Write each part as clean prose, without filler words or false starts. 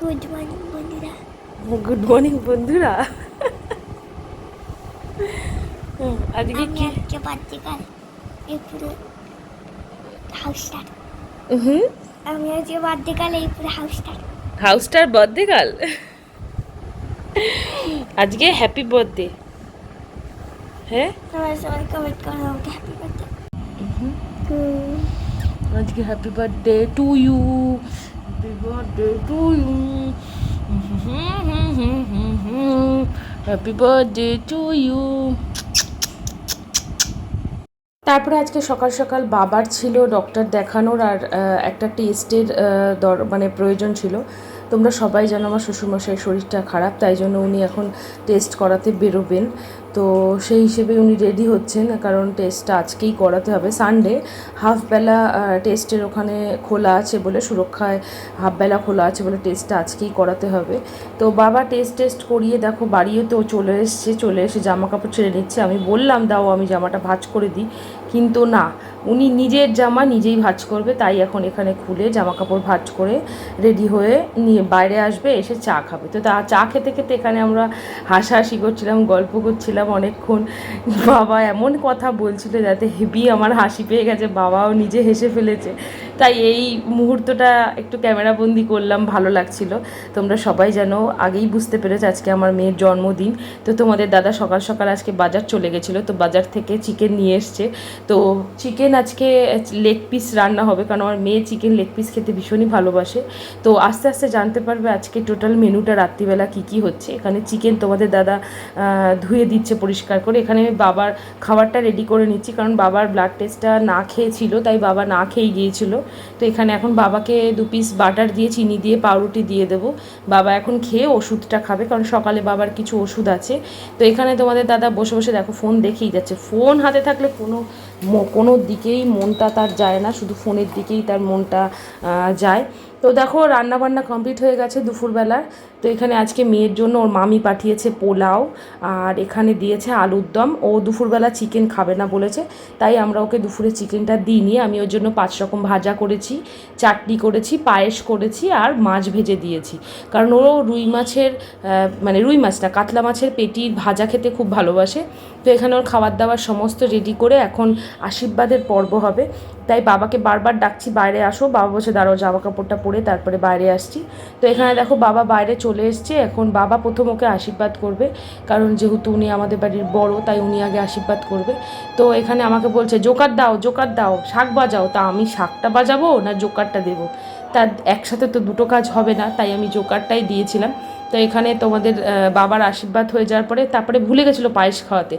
Good morning বন্ধুরা। Good morning বন্ধুরা। আজকে আমি কি আজকে বার্থডেকাল এই পুরো হাউসটার হুম আমি আজকে বার্থডেকাল এই পুরো হাউসটার। হাউসটার বার্থডে কাল। আজকে হ্যাপি বার্থডে। হ্যাঁ, সবাই সবাই কমেন্ট করো আমাকে হ্যাপি বার্থডে। আজকে happy birthday to you, happy birthday to you, happy birthday to you. তারপরে আজকে সকাল সকাল বাবার ছিল ডক্টর দেখানোর আর একটা টেস্টের মানে প্রয়োজন ছিল। তোমরা সবাই জানো আমার শ্বশুরমশাইয়ের শরীরটা খারাপ, তাই জন্য উনি এখন টেস্ট করাতে বেরোবেন। তো সেই হিসেবে উনি রেডি হচ্ছেন, কারণ টেস্টটা আজকেই করাতে হবে। সানডে হাফবেলা টেস্টের ওখানে খোলা আছে বলে, সুরক্ষায় হাফবেলা খোলা আছে বলে টেস্টটা আজকেই করাতে হবে। তো বাবা টেস্ট করিয়ে দেখো বাড়িও তো চলে এসে জামা কাপড় ছেড়ে নিচ্ছে। আমি বললাম দাও আমি জামাটা ভাঁজ করে দিই, কিন্তু না, উনি নিজের জামা নিজেই ভাঁজ করবে। তাই এখন এখানে খুলে জামা কাপড় ভাঁজ করে রেডি হয়ে নিয়ে বাইরে আসবে, এসে চা খাবে। তো চা খেতে খেতে এখানে আমরা হাসাহাসি করছিলাম, গল্প করছিলাম অনেকক্ষণ। বাবা এমন কথা বলছিল যাতে হেভি আমার হাসি পেয়ে গেছে, বাবাও নিজে হেসে ফেলেছে। তাই এই মুহূর্তটা একটু ক্যামেরাবন্দি করলাম, ভালো লাগছিল। তোমরা সবাই জানো, আগেই বুঝতে পেরেছো আজকে আমার মেয়ের জন্মদিন। তো তোমাদের দাদা সকাল সকাল আজকে বাজার চলে গেছিলো, তো বাজার থেকে চিকেন নিয়ে এসছে। তো চিকেন আজকে লেগ পিস রান্না হবে, কারণ আমার মেয়ে চিকেন লেগ পিস খেতে ভীষণই ভালোবাসে। তো আস্তে আস্তে জানতে পারবে আজকে টোটাল মেনুটা রাত্রিবেলা কী কী হচ্ছে। এখানে চিকেন তোমাদের দাদা ধুয়ে দিচ্ছে পরিষ্কার করে। এখানে আমি বাবার খাবারটা রেডি করে নিচ্ছি, কারণ বাবার ব্লাড টেস্টটা না খেয়েছিল, তাই বাবা না খেয়ে গিয়েছিল। তো এখানে এখন বাবাকে 2 পিস বাটার দিয়ে চিনি দিয়ে পাউরুটি দিয়ে দেবো। বাবা এখন খেয়ে ওষুধটা খাবে, কারণ সকালে বাবার কিছু ওষুধ আছে। তো এখানে তোমাদের দাদা বসে বসে দেখো ফোন দেখেই যাচ্ছে। ফোন হাতে থাকলে কোনো দিকেই মনটা তার যায় না, শুধু ফোনের দিকেই তার মনটা যায়। তো দেখো রান্নাবান্না কমপ্লিট হয়ে গেছে দুপুরবেলার। তো এখানে আজকে মেয়ের জন্য ওর মামি পাঠিয়েছে পোলাও, আর এখানে দিয়েছে আলুর দম। ও দুপুরবেলা চিকেন খাবে না বলেছে, তাই আমরা ওকে দুপুরে চিকেনটা দিইনি। আমি ওর জন্য 5 রকম ভাজা করেছি, চাটনি করেছি, পায়েস করেছি, আর মাছ ভেজে দিয়েছি। কারণ ও রুই মাছের মানে রুই মাছটা কাতলা মাছের পেটির ভাজা খেতে খুব ভালোবাসে। তো এখানে ওর খাবার দাবার সমস্ত রেডি করে এখন আশীর্বাদের পর্ব হবে। তাই বাবাকে বারবার ডাকছি বাইরে আসো, বাবা বসে দাঁড়াও, জামা কাপড়টা পরে তারপরে বাইরে আসছি। তো এখানে দেখো বাবা বাইরে চলে এসছে। এখন বাবা প্রথম ওকে আশীর্বাদ করবে, কারণ যেহেতু উনি আমাদের বাড়ির বড়, তাই উনি আগে আশীর্বাদ করবে। তো এখানে আমাকে বলছে জোকার দাও, শাঁখ বাজাও। তা আমি শাঁখটা বাজাবো না জোকারটা দেবো? তা একসাথে তো দুটো কাজ হবে না, তাই আমি জোকারটাই দিয়েছিলাম। তো এখানে তোমাদের বাবার আশীর্বাদ হয়ে যাওয়ার পরে তারপরে ভুলে গেছিলো পায়েস খাওয়াতে,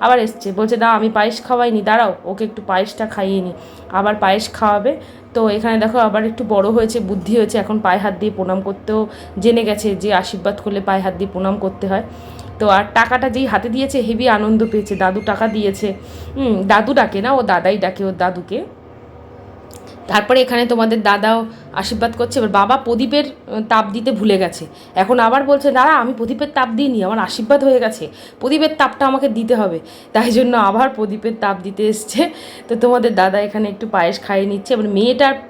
আবার এসছে বলছে না আমি পায়েস খাওয়াইনি, দাঁড়াও ওকে একটু পায়েসটা খাইয়ে নিই। আবার পায়েস খাওয়াবে। তো এখানে দেখো আবার একটু বড় হয়েছে, বুদ্ধি হয়েছে, এখন পায়ে হাত দিয়ে প্রণাম করতেও জেনে গেছে যে আশীর্বাদ করলে পায়ে হাত দিয়ে প্রণাম করতে হয়। তো আর টাকাটা যেই হাতে দিয়েছে হেভি আনন্দ পেয়েছে, দাদু টাকা দিয়েছে। দাদু ডাকে না, ও দাদাই ডাকে ওর দাদুকে। তারপরে এখানে তোমাদের দাদাও আশীর্বাদ করছে। এবার বাবা প্রদীপের তাপ দিতে ভুলে গেছে, এখন আবার বলছে না আমি প্রদীপের তাপ দিইনি, আমার আশীর্বাদ হয়ে গেছে, প্রদীপের তাপটা আমাকে দিতে হবে। তাই জন্য আবার প্রদীপের তাপ দিতে এসছে। তো তোমাদের দাদা এখানে একটু পায়েস খাইয়ে নিচ্ছে। এবার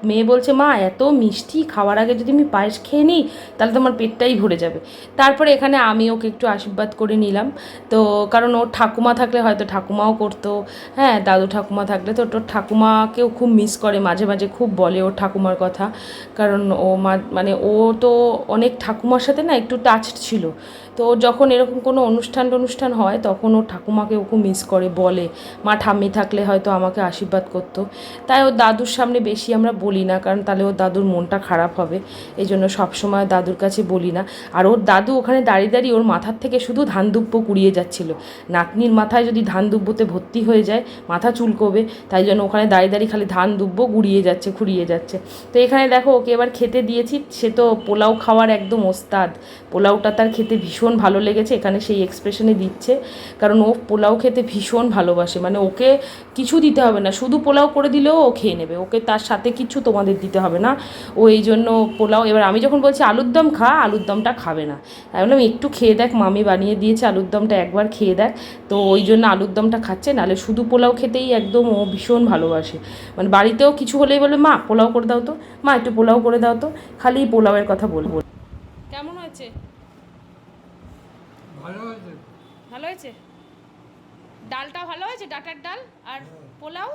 মেয়ে বলছে মা এত মিষ্টি, খাওয়ার আগে যদি আমি পায়েস খেয়ে নিই তাহলে তোমার পেটটাই ভরে যাবে। তারপরে এখানে আমি ওকে একটু আশীর্বাদ করে নিলাম। তো কারণ ওর ঠাকুমা থাকলে হয়তো ঠাকুমাও করতো, হ্যাঁ দাদু ঠাকুমা থাকলে। তো ওর ঠাকুমাকেও খুব মিস করে, মাঝে মাঝে খুব বলে ওর ঠাকুমার কথা। কারণ ও মানে ও তো অনেক ঠাকুমার সাথে না একটু টাচড ছিল। তো যখন এরকম কোনো অনুষ্ঠান হয় তখন ওর ঠাকুমাকে ও খুব মিস করে, বলে মা ঠাম্মি থাকলে হয়তো আমাকে আশীর্বাদ করতো। তাই ওর দাদুর সামনে বেশি আমরা বলি না, কারণ তাহলে ওর দাদুর মনটা খারাপ হবে। এই জন্য সবসময় দাদুর কাছে বলি না। আর ওর দাদু ওখানে দাঁড়িয়ে দাঁড়িয়ে ওর মাথার থেকে শুধু ধান দুব্বো কুড়িয়ে যাচ্ছিলো। নাতনির মাথায় যদি ধান দুব্বোতে ভর্তি হয়ে যায় মাথা চুলকোবে, তাই জন্য ওখানে দাঁড়িয়ে দাঁড়িয়ে খালি ধান দুব্বো ঘুরিয়ে যাচ্ছে। তো এখানে দেখো ওকে এবার খেতে দিয়েছি। সে তো পোলাও খাওয়ার একদম ওস্তাদ, পোলাওটা তার খেতে ভীষণ ভালো লেগেছে, এখানে সেই এক্সপ্রেশনে দিচ্ছে। কারণ ও পোলাও খেতে ভীষণ ভালোবাসে, মানে ওকে কিছু দিতে হবে না, শুধু পোলাও করে দিলেও ও খেয়ে নেবে, ওকে তার সাথে কিছু তোমাদের দিতে হবে না। ও এই জন্য পোলাও, এবার আমি যখন বলছি আলুর দম খা, আলুর দমটা খাবে না। আমি বললাম একটু খেয়ে দেখ, মামি বানিয়ে দিয়েছে আলুর দমটা, একবার খেয়ে দেখ। তো ওই জন্য আলুর দমটা খাচ্ছে, নাহলে শুধু পোলাও খেতেই একদম ও ভীষণ ভালোবাসে। মানে বাড়িতেও কিছু হলেই বলবে মা পোলাও করে দাও তো, মা একটু পোলাও করে দাও তো, খালি পোলাওয়ের কথা বলবো। হয়েছে? ভালো হয়েছে। ডালটা ভালো হয়েছে, ডাটার ডাল আর পোলাও।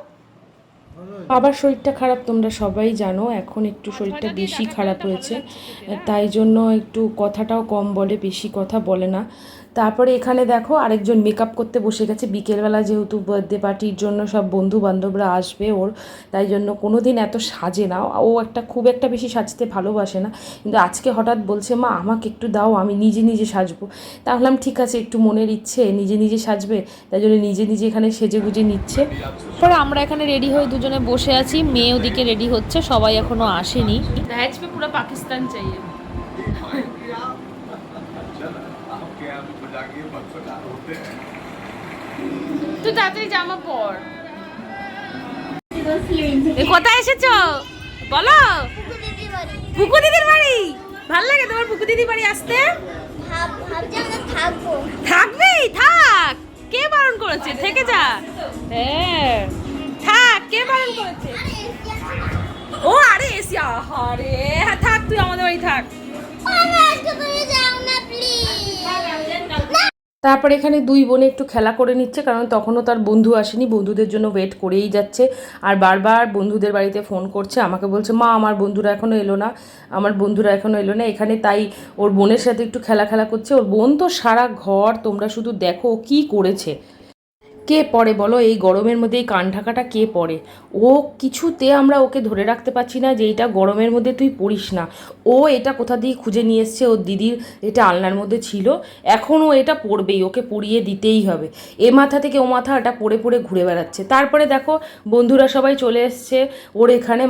বাবার শরীরটা খারাপ তোমরা সবাই জানো, এখন একটু শরীরটা বেশি খারাপ হয়েছে, তাই জন্য একটু কথাটাও কম বলে, বেশি কথা বলে না। তারপরে এখানে দেখো আরেকজন মেকআপ করতে বসে গেছে, বিকেলবেলা যেহেতু বার্থডে পার্টির জন্য সব বন্ধু বান্ধবরা আসবে ওর, তাই জন্য কোনো দিন এত সাজে না ও, খুব একটা বেশি সাজতে ভালোবাসে না, কিন্তু আজকে হঠাৎ বলছে মা আমাকে একটু দাও, আমি নিজে নিজে সাজবো। তাহলে ঠিক আছে, একটু মনের ইচ্ছে নিজে নিজে সাজবে, তাই জন্য নিজে নিজে এখানে সেজে গুজে নিচ্ছে। পরে আমরা এখানে রেডি হয়ে দুজনে বসে আছি, মেয়ে ওদিকে রেডি হচ্ছে, সবাই এখনো আসেনি। দহেজ পে পুরো পাকিস্তান চাইয়ে। তুই তাড়াতাড়ি জামা পর। কোথায় এসেছো বলো? পুকু দিদির বাড়ি। ভাল লাগে তোমার পুকু দিদির বাড়ি আসতে? থাকবি, থাক। কে বারণ করেছে? থেকে যা। হ্যাঁ থাক, কে বারণ করেছে? ও আরে এসি, আরে হ্যাঁ থাক, তুই আমাদের বাড়ি থাক। তারপর এখানে দুই বোনে একটু খেলা করে নিচ্ছে, কারণ তখনও তার বন্ধু আসেনি, বন্ধুদের জন্য ওয়েট করেই যাচ্ছে, আর বারবার বন্ধুদের বাড়িতে ফোন করছে, আমাকে বলছে মা আমার বন্ধুরা এখনও এলো না, আমার বন্ধুরা এখনও এলো না। এখানে তাই ওর বোনের সাথে একটু খেলা করছে। ওর বোন তো সারা ঘর, তোমরা শুধু দেখো কী করেছে। কে পরে বলো এই গরমের মধ্যে এই কান ঢাকাটা কে পরে? ও কিছুতে আমরা ওকে ধরে রাখতে পারছি না যে এইটা গরমের মধ্যে তুই পরিস না। ও এটা কোথা দিয়ে খুঁজে নিয়ে এসছে, ওর দিদির এটা আলনার মধ্যে ছিল, এখন ও এটা পরবেই, ওকে পরিয়ে দিতেই হবে। এ মাথা থেকে ও মাথা এটা পরে পরে ঘুরে বেড়াচ্ছে। তারপরে দেখো বন্ধুরা সবাই চলে এসছে ওর এখানে,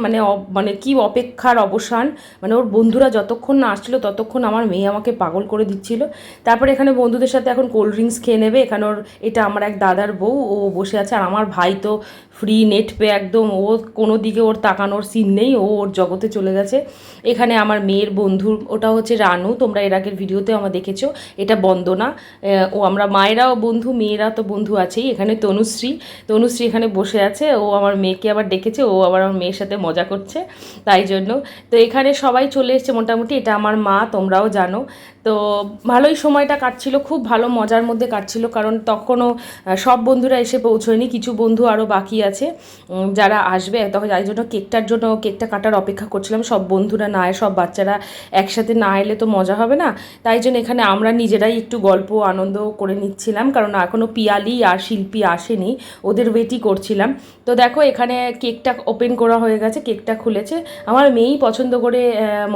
মানে কি অপেক্ষার অবসান, মানে ওর বন্ধুরা যতক্ষণ না আসছিলো ততক্ষণ আমার মেয়ে আমাকে পাগল করে দিচ্ছিল। তারপরে এখানে বন্ধুদের সাথে এখন কোল্ড ড্রিঙ্কস খেয়ে নেবে। এখানে ওর এটা আমার এক দাদার বউ, ও বসে আছে, আর আমার ভাই তো ফ্রি নেট পে একদম, ও কোনো দিকে ওর তাকানোর সিন নেই, ও ওর জগতে চলে গেছে। এখানে আমার মেয়ের বন্ধু, ওটা হচ্ছে রানু, তোমরা এর আগের ভিডিওতে আমার দেখেছো, এটা বন্দনা। ও আমরা মায়েরাও বন্ধু, মেয়েরা তো বন্ধু আছেই। এখানে তনুশ্রী এখানে বসে আছে, ও আমার মেয়েকে আবার ডেকেছে, ও আবার আমার মেয়ের সাথে মজা করছে, তাই জন্য। তো এখানে সবাই চলে এসছে মোটামুটি, এটা আমার মা, তোমরাও জানো। তো ভালোই সময়টা কাটছিল, খুব ভালো মজার মধ্যে কাটছিল, কারণ তখনও সব বন্ধুরা এসে পৌঁছয়নি, কিছু বন্ধু আরও বাকি আছে যারা আসবে, তখন যাই জন্য কেকটা কাটার অপেক্ষা করছিলাম। সব বন্ধুরা না সব বাচ্চারা একসাথে না এলে তো মজা হবে না, তাই জন্য এখানে আমরা নিজেরাই একটু গল্প আনন্দ করে নিচ্ছিলাম, কারণ এখনও পিয়ালি আর শিল্পী আসেনি, ওদের ওয়েটই করছিলাম। তো দেখো এখানে কেকটা ওপেন করা হয়ে গেছে, কেকটা খুলেছে। আমার মেয়েই পছন্দ করে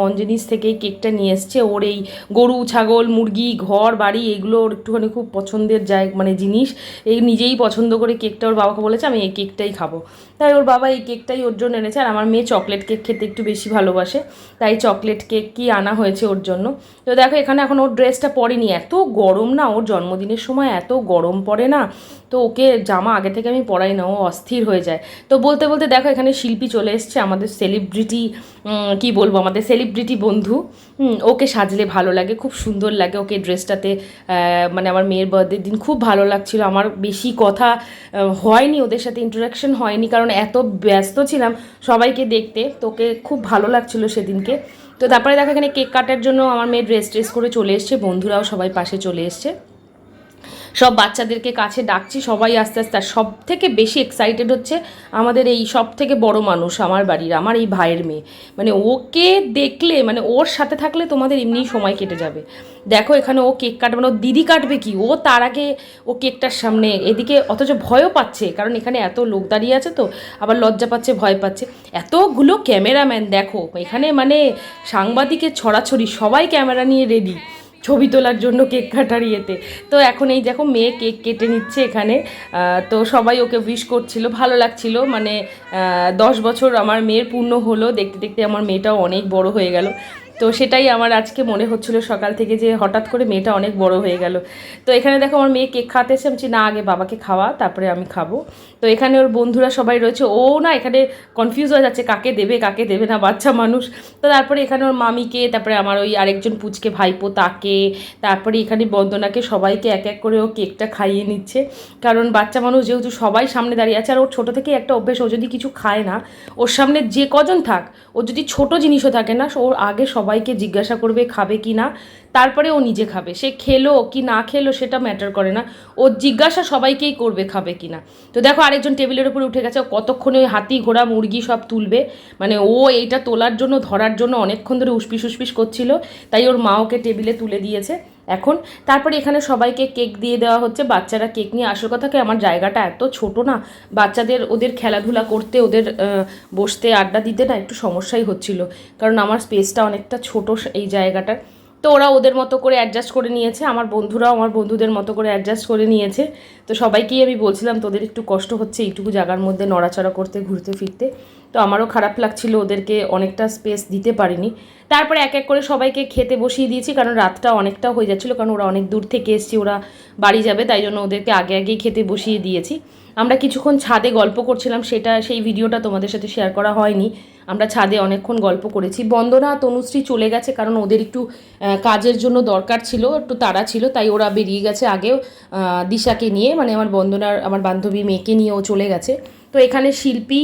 মঞ্জনিস থেকে কেকটা নিয়ে এসছে। ওর এই গরু ছাগল মুরগি ঘর বাড়ি এগুলো ওর একটুখানি খুব পছন্দের মানে জিনিস, এই নিজেই পছন্দ করে কেকটা ওর বাবাকে বলেছে আমি এই কেকটাই খাবো, তাই ওর বাবা এই কেকটাই ওর জন্য এনেছে। আর আমার মেয়ে চকলেট কেক খেতে একটু বেশি ভালোবাসে, তাই চকলেট কেক কি আনা হয়েছে ওর জন্য। তো দেখো এখানে এখন ওর ড্রেসটা পরেনি, এত গরম না, ওর জন্মদিনের সময় এত গরম পড়ে না, তো ওকে জামা আগে থেকে আমি পরাই না, ও অস্থির হয়ে যায়। তো বলতে বলতে দেখো এখানে শিল্পী চলে এসছে, আমাদের সেলিব্রিটি, কি বলবো, আমাদের সেলিব্রিটি বন্ধু। ওকে সাজলে ভালো লাগে, খুব সুন্দর লাগে ওকে ড্রেসটাতে, মানে আমার মেয়ের বার্থডের দিন খুব ভালো লাগছিল। আমার বেশি কথা হয়নি, ওদের সাথে ইন্টারাকশন হয়নি, কারণ এত ব্যস্ত ছিলাম সবাইকে দেখতে, তোকে খুব ভালো লাগছিল সেদিনকে। তো তারপরে দেখো এখানে কেক কাটার জন্য আমার মেয়ে ড্রেস করে চলে এসছে, বন্ধুরাও সবাই পাশে চলে এসছে, সব বাচ্চাদেরকে কাছে ডাকছি, সবাই আস্তে আস্তে। আর সব থেকে বেশি এক্সাইটেড হচ্ছে আমাদের এই সব থেকে বড় মানুষ আমার বাড়ির, আমার এই ভাইয়ের মেয়ে, মানে ওকে দেখলে, মানে ওর সাথে থাকলে তোমাদের এমনিই সময় কেটে যাবে। দেখো এখানে ও কেক কাটবে না, ও দিদি কাটবে কি, ও তার আগে ও কেকটার সামনে এদিকে, অথচ ভয়ও পাচ্ছে, কারণ এখানে এত লোক দাঁড়িয়ে আছে, তো আবার লজ্জা পাচ্ছে, ভয় পাচ্ছে। এতগুলো ক্যামেরাম্যান দেখো এখানে, মানে সাংবাদিকের ছড়াছড়ি, সবাই ক্যামেরা নিয়ে রেডি ছবি তোলার জন্য কেক কাটার ইয়েতে। তো এখন এই দেখো মেয়ে কেক কেটে নিচ্ছে এখানে, তো সবাই ওকে উইশ করছিল, ভালো লাগছিল, মানে 10 বছর আমার মেয়ের পূর্ণ হলো, দেখতে দেখতে আমার মেয়েটাও অনেক বড় হয়ে গেল। তো সেটাই আমার আজকে মনে হচ্ছিলো সকাল থেকে, যে হঠাৎ করে মেয়েটা অনেক বড় হয়ে গেল। তো এখানে দেখো আমার মেয়ে কেক খাতে এসে, আমি না আগে বাবাকে খাওয়া তারপরে আমি খাবো। তো এখানে ওর বন্ধুরা সবাই রয়েছে, ও না এখানে কনফিউজ হয়ে যাচ্ছে কাকে দেবে না, বাচ্চা মানুষ। তো তারপরে এখানে ওর মামিকে, তারপরে আমার ওই আরেকজন পুচকে ভাইপো তাকে, তারপরে এখানে বন্দনাকে, সবাইকে এক এক করে ও কেকটা খাইয়ে নিচ্ছে, কারণ বাচ্চা মানুষ যেহেতু সবাই সামনে দাঁড়িয়ে আছে। আর ওর ছোটো থেকেই একটা অভ্যেস, ও যদি কিছু খায় না, ওর সামনে যে কজন থাক, ও যদি ছোটো জিনিসও থাকে না, ওর আগে সবাই সবাইকে জিজ্ঞাসা করবে খাবে কি না, তারপরে ও নিজে খাবে। সে খেলো কি না খেলো সেটা ম্যাটার করে না, ও জিজ্ঞাসা সবাইকেই করবে খাবে কি না। তো দেখো আরেকজন টেবিলের উপরে উঠে গেছে, ও কতক্ষণে ওই হাতি ঘোড়া মুরগি সব তুলবে, মানে ও এইটা তোলার জন্য ধরার জন্য অনেকক্ষণ ধরে উসপিস উসপিস করছিল, তাই ওর মা ওকে টেবিলে তুলে দিয়েছে এখন। তারপরে এখানে সবাইকে কেক দিয়ে দেওয়া হচ্ছে, বাচ্চারা কেক নিয়ে। আসল কথা কি আমার জায়গাটা এত ছোট না, বাচ্চাদের ওদের খেলাধুলা করতে, ওদের বসতে আড্ডা দিতে না একটু সমস্যাই হচ্ছিল, কারণ আমার স্পেসটা অনেকটা ছোট এই জায়গাটার। তো ওরা ওদের মতো করে অ্যাডজাস্ট করে নিয়েছে, আমার বন্ধুরাও আমার বন্ধুদের মতো করে অ্যাডজাস্ট করে নিয়েছে। তো সবাইকেই আমি বলছিলাম তোদের একটু কষ্ট হচ্ছে এইটুকু জায়গার মধ্যে নড়াচড়া করতে, ঘুরতে ফিরতে। তো আমারও খারাপ লাগছিল, ওদেরকে অনেকটা স্পেস দিতে পারিনি। তারপরে এক এক করে সবাইকে খেতে বসিয়ে দিয়েছি, কারণ রাতটা অনেকটা হয়ে যাচ্ছিলো, কারণ ওরা অনেক দূর থেকে এসছে, ওরা বাড়ি যাবে, তাই জন্য ওদেরকে আগে আগেই খেতে বসিয়ে দিয়েছি। আমরা কিছুক্ষণ ছাদে গল্প করছিলাম, সেই ভিডিওটা তোমাদের সাথে শেয়ার করা হয়নি। আমরা ছাদে অনেকক্ষণ গল্প করেছি। বন্দনা তনুশ্রী চলে গেছে, কারণ ওদের একটু কাজের জন্য দরকার ছিল, একটু তাড়া ছিল, তাই ওরা বেরিয়ে গেছে আগেও দিশাকে নিয়ে, মানে আমার বন্দনার আমার বান্ধবী মেয়েকে নিয়ে ও চলে গেছে। তো এখানে শিল্পী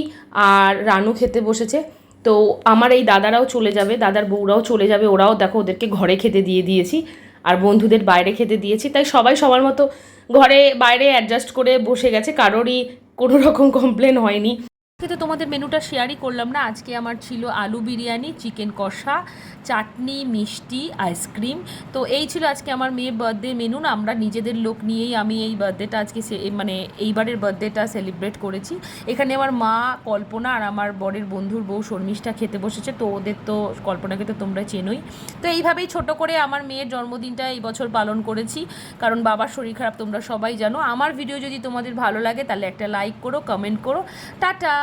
আর রানু খেতে বসেছে। তো আমার এই দাদারাও চলে যাবে, দাদার বউরাও চলে যাবে, ওরাও দেখো ওদেরকে ঘরে খেতে দিয়ে দিয়েছি, আর বন্ধুদের বাইরে খেতে দিয়েছি। তাই সবাই সবার মতো ঘরে বাইরে অ্যাডজাস্ট করে বসে গেছে, কারোরই কোনো রকম কমপ্লেন হয়নি। কিন্তু তোমাদের মেনুটা শেয়ারই করলাম না। আজকে আমার ছিল আলু বিরিয়ানি, চিকেন কষা, চাটনি, মিষ্টি, আইসক্রিম। তো এই ছিল আজকে আমার মেয়ের বার্থডে মেনু। না আমরা নিজেদের লোক নিয়েই আমি এই বার্থডেটা আজকে মানে এইবারের বার্থডেটা সেলিব্রেট করেছি। এখানে আমার মা, কল্পনা আর আমার বরের বন্ধুর বউ শর্মিষ্ঠা খেতে বসেছে। তো ওদের তো কল্পনাকে তো তোমরা চেনোই। তো এইভাবেই ছোট করে আমার মেয়ের জন্মদিনটা এই বছর পালন করেছি, কারণ বাবার শরীর খারাপ তোমরা সবাই জানো। আমার ভিডিও যদি তোমাদের ভালো লাগে তাহলে একটা লাইক করো, কমেন্ট করো। টাটা।